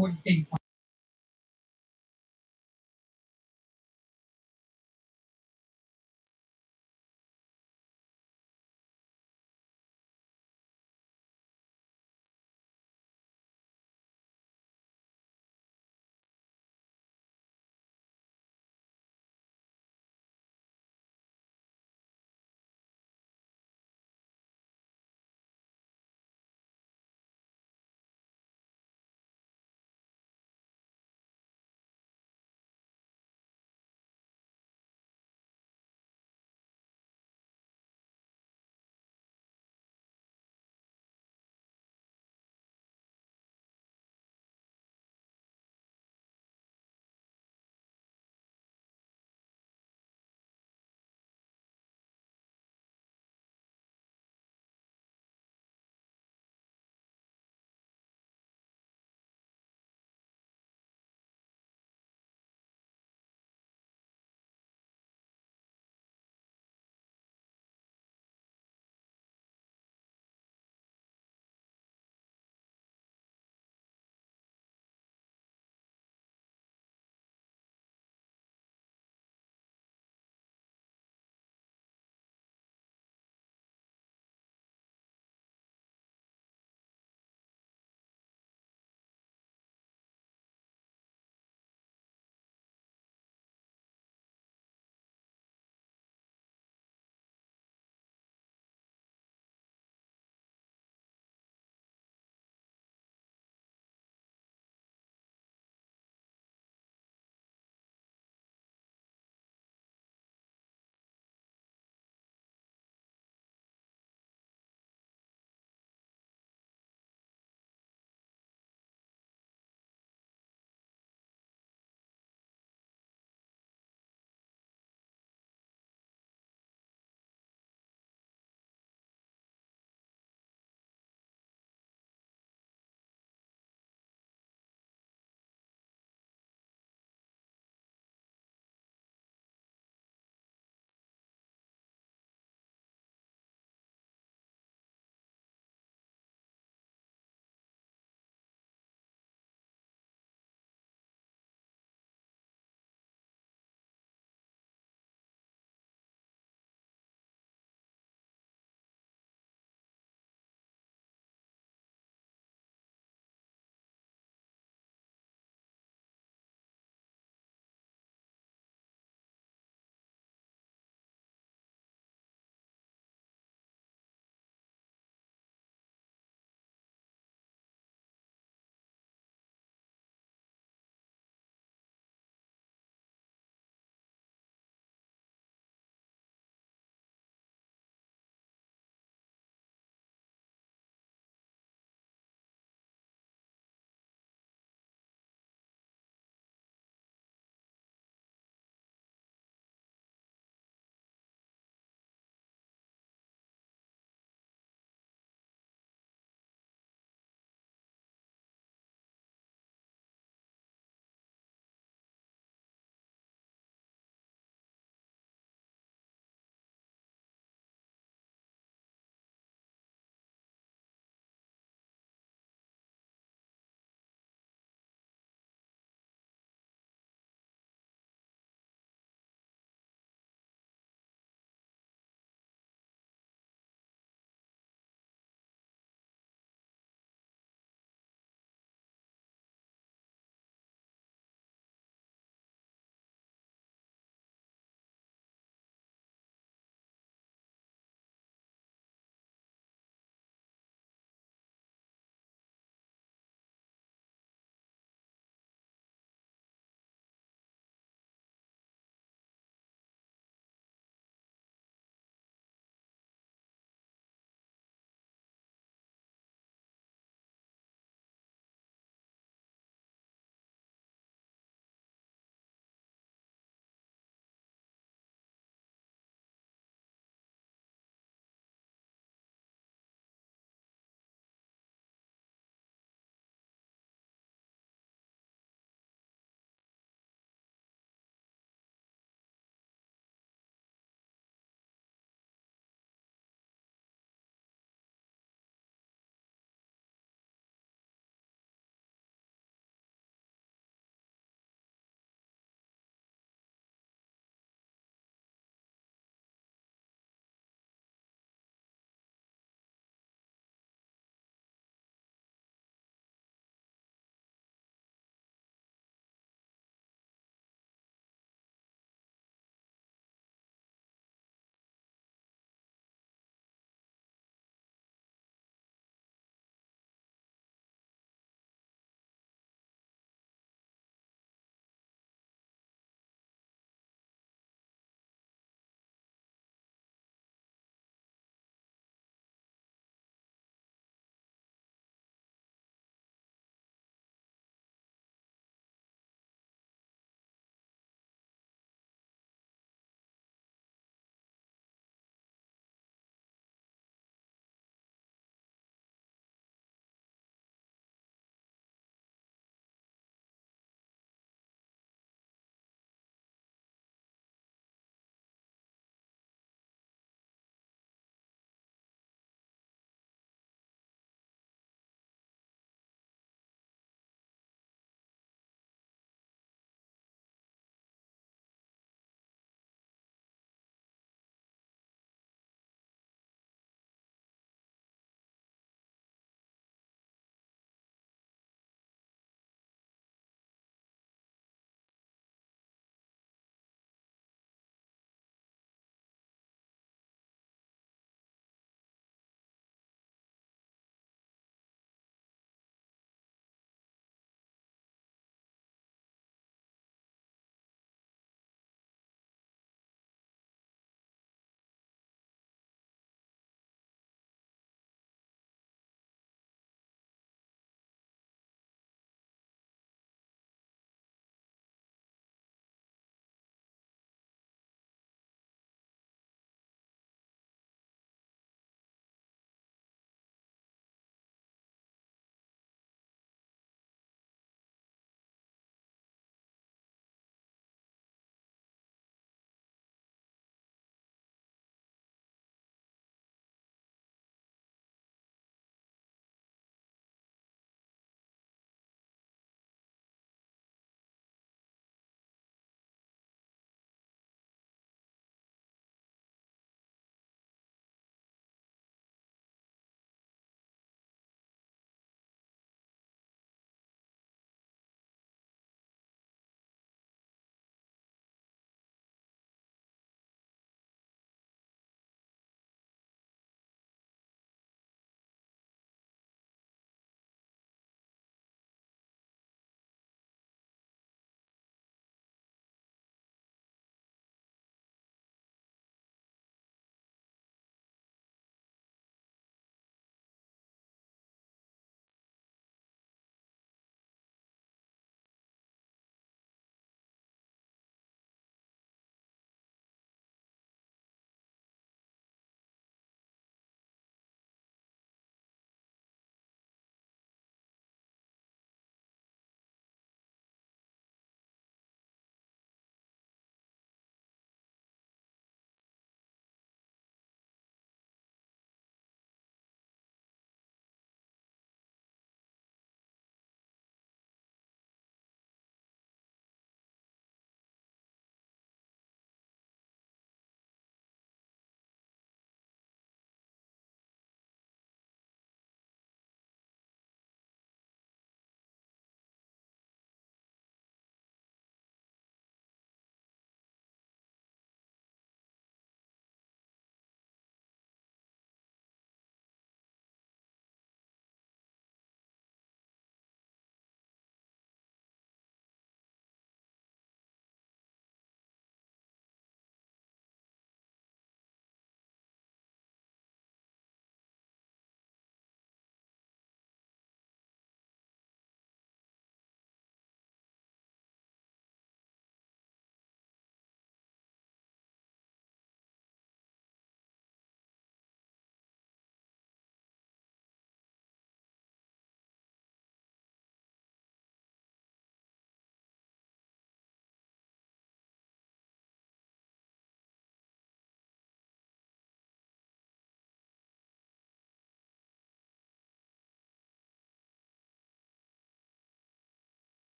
for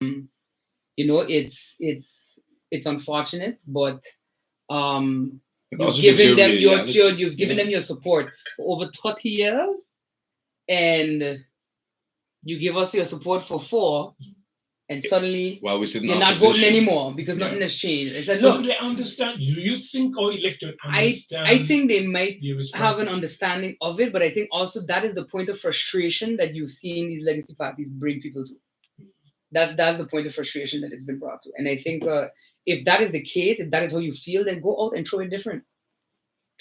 you know, it's unfortunate, but It you've also gives you given a them reality. you've given Yeah. them your support for over 30 years, and you give us your support for four, and suddenly While we sit in you're not voting opposition. anymore because Yeah. nothing has changed. I said, But do look, they understand? Do you think our electorate I understand think they might the have an responsibility? understanding of it, but I think also that is the point of frustration that you've seen these legacy parties bring people to. That's the point of frustration that it's been brought to. And I think if that is the case, if that is how you feel, then go out and throw it different.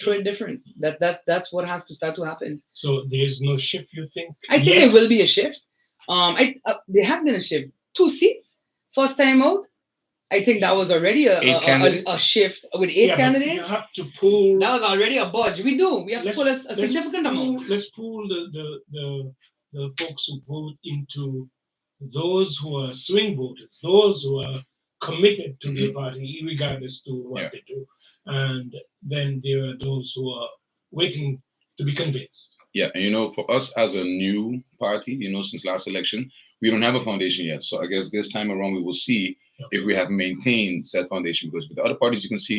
Throw it different. That's what has to start to happen. So there's no shift, you think, I think there yet? will be a shift. There has been a shift. Two seats, first time out. I think that was already Eight a candidates. shift with eight Yeah, but you candidates. have to pull. That was already a budge. We do. We have to Let's pull a significant amount. let's pull the folks who vote into those who are swing voters, those who are committed to their Hmm. party, regardless to Yeah. what they do, and then there are those who are waiting to be convinced. Yeah, and for us as a new party, since last election, we don't have a foundation yet. So I guess this time around we will see if we have maintained said foundation. Because with the other parties, you can see,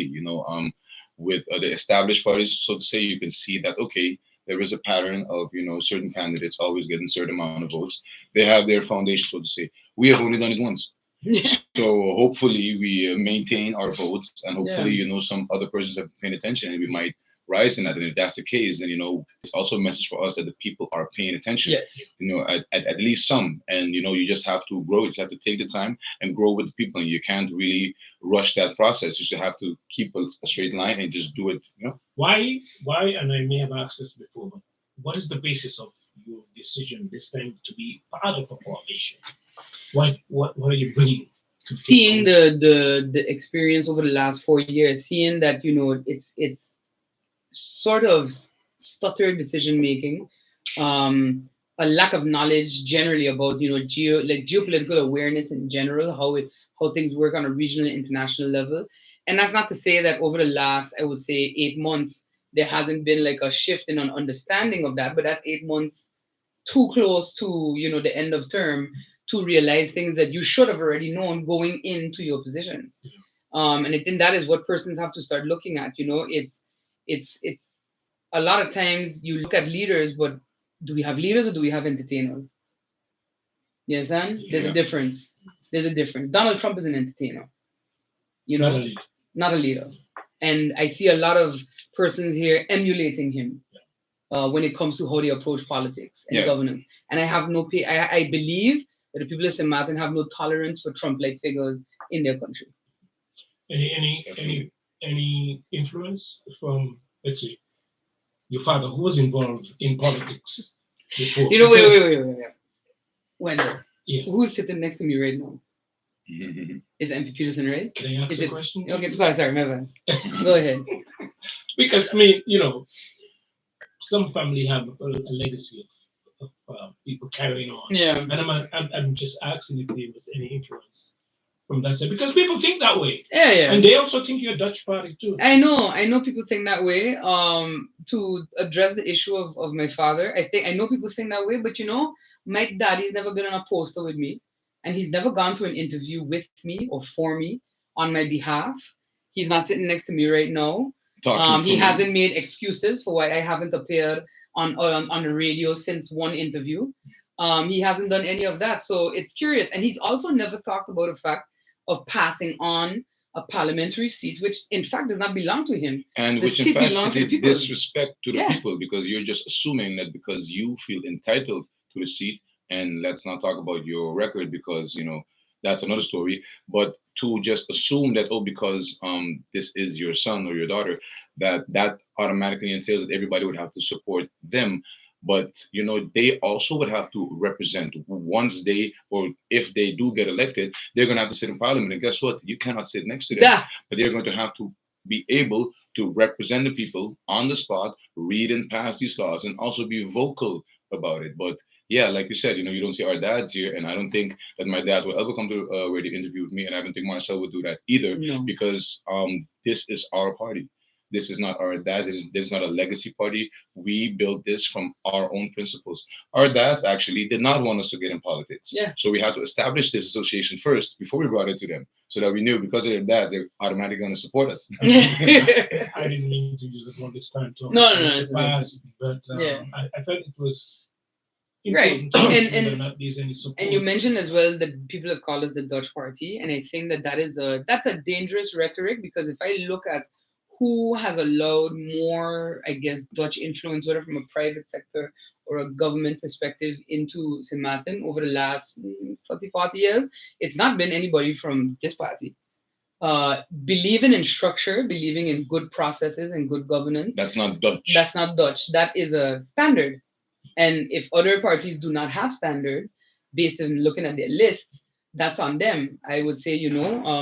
with the established parties, so to say, you can see that okay, there is a pattern of certain candidates always getting certain amount of votes. They have their foundation, so to say. We have only done it once. Yeah. So hopefully we maintain our votes, and hopefully Yeah. some other persons have paid attention, and we might rise in that. And if that's the case, then it's also a message for us that the people are paying attention. Yes. At least some, and you just have to grow. You just have to take the time and grow with the people, and you can't really rush that process. You should have to keep a straight line and just do it. Why, and I may have asked this before, but what is the basis of your decision this time to be part of a formation? What are you bringing to the Seeing table? the experience over the last 4 years, seeing that it's sort of stuttered decision making, a lack of knowledge generally about geopolitical awareness in general, how things work on a regional and international level. And that's not to say that over the last, I would say, 8 months there hasn't been like a shift in an understanding of that, but that's 8 months too close to the end of term to realize things that you should have already known going into your positions. And I think that is what persons have to start looking at. It's a lot of times you look at leaders, but do we have leaders or do we have entertainers? You understand? There's a Yeah, Yeah. difference. There's a difference. Donald Trump is an entertainer, you not a know, leader. not a leader. And I see a lot of persons here emulating him when it comes to how they approach politics and Yeah. governance. And I have no pay. I believe that the people of St. Martin have no tolerance for Trump-like figures in their country. Any Definitely. any influence from, let's say, your father who was involved in politics before? Wait, wait, Because wait, wait, wait. Wendell, yeah, who's sitting next to me right now? Is MP Peterson right? can I ask Is a it question to okay? you? Sorry, my bad. Go ahead. Because I mean, some family have a legacy of people carrying on, Yeah, and I'm just asking if there was any influence from that side because people think that way, yeah, and yeah. they also think you're Dutch party too. I know people think that way. To address the issue of my father, I know people think that way, but my daddy's never been on a poster with me, and he's never gone to an interview with me or for me on my behalf. He's not sitting next to me right now. Talking He for me. hasn't made excuses for why I haven't appeared on the radio since one interview. He hasn't done any of that, so it's curious. And he's also never talked about the fact of passing on a parliamentary seat, which in fact does not belong to him. And The which in seat fact belongs is to a the people. disrespect to the Yeah. people, because you're just assuming that because you feel entitled to the seat. And let's not talk about your record, because that's another story. But to just assume that, oh, because this is your son or your daughter, that automatically entails that everybody would have to support them. But they also would have to represent, once they, or if they do get elected, they're going to have to sit in parliament. And guess what? You cannot sit next to them, Yeah. but they're going to have to be able to represent the people on the spot, read and pass these laws, and also be vocal about it. But yeah, like you said, you don't see our dads here, and I don't think that my dad will ever come to where they interview with me, and I don't think Marcel would do that either, No. because this is our party. This is not our dad. This is not a legacy party. We built this from our own principles. Our dads actually did not want us to get in politics. Yeah. So we had to establish this association first before we brought it to them, so that we knew because of their dads, they're automatically going to support us. I didn't mean to use it all this time to No, no, no, the it's past, but Yeah. I felt it was Right. important to know And whether or not there's any support. and you mentioned as well that people have called us the Dutch party, and I think that that's a dangerous rhetoric, because if I look at who has allowed more, I guess, Dutch influence, whether from a private sector or a government perspective, into St. Maarten over the last 30, 40 years, it's not been anybody from this party. Believing in structure, believing in good processes and good governance, That's not Dutch. that's not Dutch. That is a standard. And if other parties do not have standards based on looking at their list, that's on them. I would say,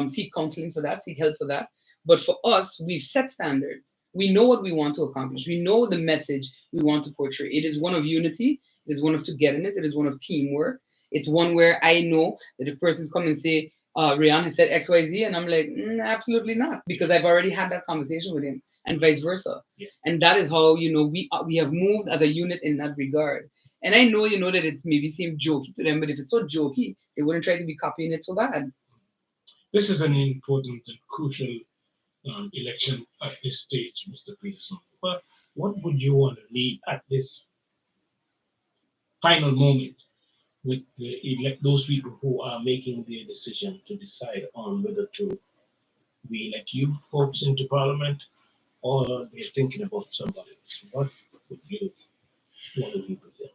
seek counseling for that, seek help for that. But for us, we've set standards. We know what we want to accomplish. We know the message we want to portray. It is one of unity. It is one of togetherness. It is one of teamwork. It's one where I know that if persons come and say, Raeyhon has said X, Y, Z, and I'm like, absolutely not, because I've already had that conversation with him, and vice versa. Yeah. And that is how we have moved as a unit in that regard. And I know that it's maybe seem jokey to them, but if it's so jokey, they wouldn't try to be copying it so bad. This is an important and crucial election at this stage, Mr. Peterson. But what would you want to leave at this final moment with those people who are making their decision to decide on whether to re-elect you folks into Parliament, or they're thinking about somebody else? What would you want to leave with them?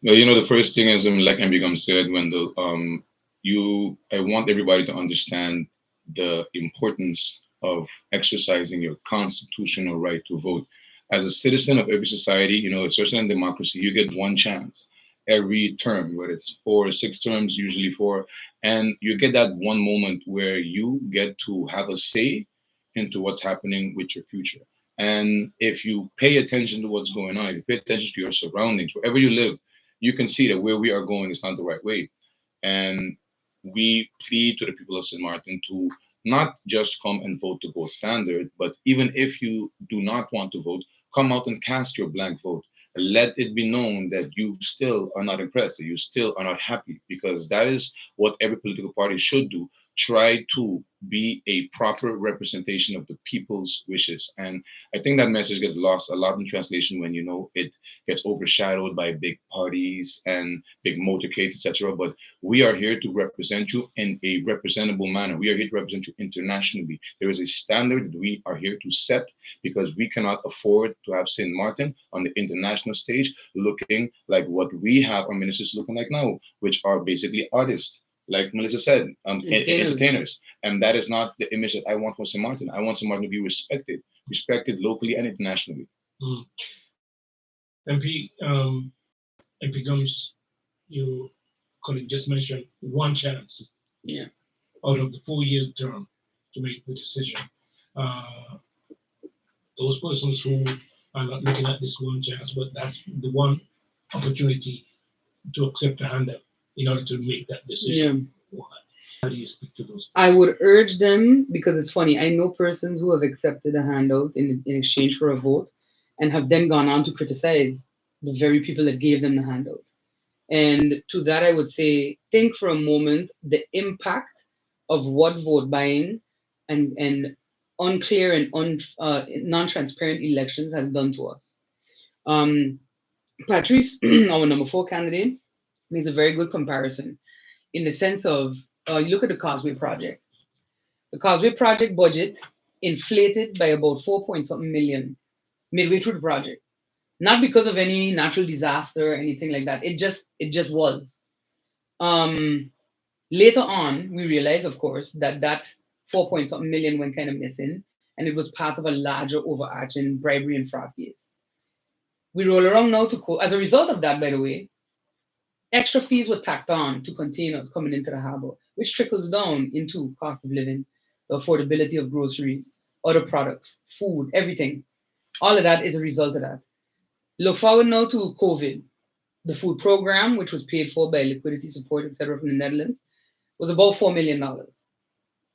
Well, the first thing is, like Mbigam said, Wendell, I want everybody to understand the importance of exercising your constitutional right to vote. As a citizen of every society, especially in democracy, you get one chance every term, whether it's 4 or 6 terms, usually 4, and you get that one moment where you get to have a say into what's happening with your future. And if you pay attention to what's going on, if you pay attention to your surroundings, wherever you live, you can see that where we are going is not the right way. And we plead to the people of St. Maarten to not just come and vote to vote standard, but even if you do not want to vote, come out and cast your blank vote. Let it be known that you still are not impressed, that you still are not happy, because that is what every political party should do. Try to be a proper representation of the people's wishes. And I think that message gets lost a lot in translation when it gets overshadowed by big parties and big motorcades, etc. But we are here to represent you in a representable manner. We are here to represent you internationally. There is a standard that we are here to set, because we cannot afford to have St. Maarten on the international stage looking like what we have our ministers looking like now, which are basically artists, like Melissa said, entertainers. And that is not the image that I want for St. Maarten. I want St. Maarten to be respected locally and internationally. Mm. MP, MP Gumbs, you colleague just mentioned one chance. Yeah. Out of the 4-year term to make the decision. Those persons who are not looking at this one chance, but that's the one opportunity to accept a handout in order to make that decision. Yeah. How do you speak to those? I would urge them, because it's funny, I know persons who have accepted a handout in exchange for a vote, and have then gone on to criticize the very people that gave them the handout. And to that, I would say, think for a moment the impact of what vote buying and unclear and non-transparent elections has done to us. Patrice, our number 4 candidate, makes a very good comparison in the sense of, you look at the Causeway Project. The Causeway Project budget inflated by about 4 point something million midway through the project. Not because of any natural disaster or anything like that. It just was. Later on, we realized, of course, that 4 point something million went kind of missing, and it was part of a larger overarching bribery and fraud case. We roll around now to court. As a result of that, by the way, extra fees were tacked on to containers coming into the harbor, which trickles down into cost of living, the affordability of groceries, other products, food, everything. All of that is a result of that. Look forward now to COVID. The food program, which was paid for by liquidity support, etc., from the Netherlands, was about $4 million.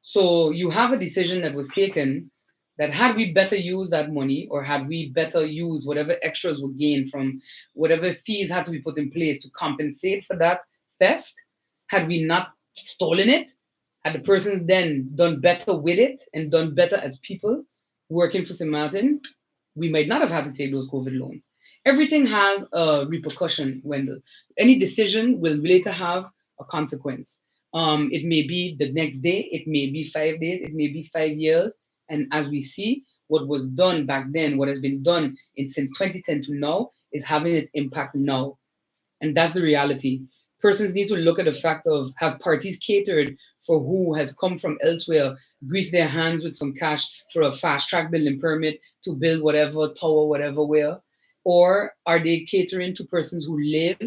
So you have a decision that was taken that had we better use that money, or had we better use whatever extras were gained from whatever fees had to be put in place to compensate for that theft, had we not stolen it, had the persons then done better with it and done better as people working for St. Martin, we might not have had to take those COVID loans. Everything has a repercussion, Wendell. Any decision will later have a consequence. It may be the next day, it may be 5 days, it may be 5 years. And as we see, what was done back then, what has been done in since 2010 to now, is having its impact now. And that's the reality. Persons need to look at the fact of have parties catered for who has come from elsewhere, grease their hands with some cash for a fast track building permit to build whatever tower, whatever where, or are they catering to persons who live,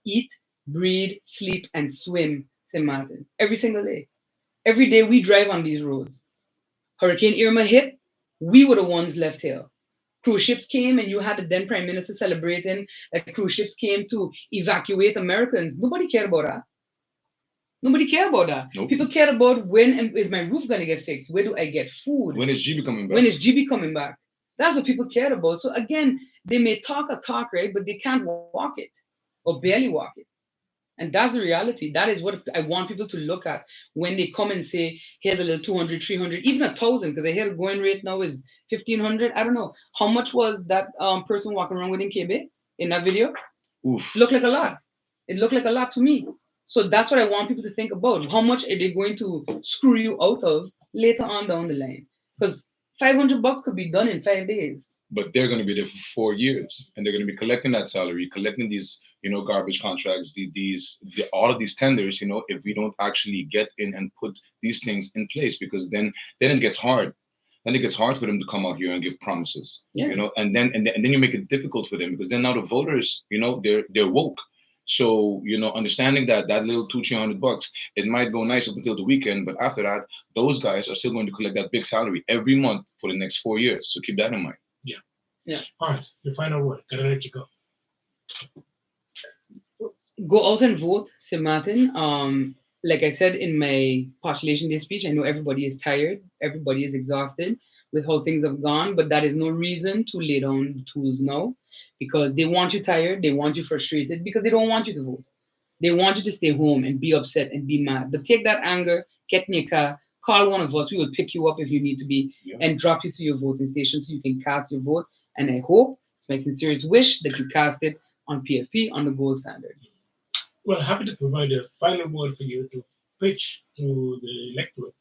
eat, breathe, sleep, and swim St. Martin every single day? Every day we drive on these roads. Hurricane Irma hit, we were the ones left here. Cruise ships came, and you had the then Prime Minister celebrating that cruise ships came to evacuate Americans. Nobody cared about that. Nobody cared about that. Nope. People cared about when is my roof going to get fixed? Where do I get food? When is GB coming back? When is GB coming back? That's what people cared about. So again, they may talk a talk, right? But they can't walk it or barely walk it. And that's the reality. That is what I want people to look at when they come and say, here's a little 200, 300, even 1,000, because I hear the going rate now is 1,500. I don't know. How much was that person walking around with in KB in that video? Oof. Looked like a lot. It looked like a lot to me. So that's what I want people to think about. How much are they going to screw you out of later on down the line? Because $500 could be done in 5 days. But they're going to be there for 4 years, and they're going to be collecting that salary, collecting these, garbage contracts, all of these tenders. If we don't actually get in and put these things in place, because then it gets hard. Then it gets hard for them to come out here and give promises. Yeah. And then you make it difficult for them, because then now the voters, they're woke. So, understanding that little $200-300, it might go nice up until the weekend, but after that, those guys are still going to collect that big salary every month for the next 4 years. So keep that in mind. Yeah. All right, your final word. Gotta let you go. Go out and vote, St. Martin. Like I said in my postulation day speech, I know everybody is tired, everybody is exhausted with how things have gone, but that is no reason to lay down the tools now, because they want you tired, they want you frustrated, because they don't want you to vote. They want you to stay home and be upset and be mad. But take that anger, get in your car, call one of us. We will pick you up if you need to be, and drop you to your voting station so you can cast your vote. And I hope, it's my sincerest wish, that you cast it on PFP on the gold standard. Well, happy to provide a final word for you to pitch to the electorate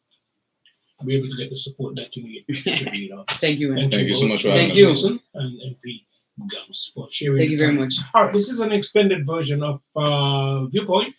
to be able to get the support that you need to be in office. Thank you, man. Thank you so much for Thank having you. us. And MP Gumbs for sharing. Thank you very much. All right, this is an extended version of Viewpoint.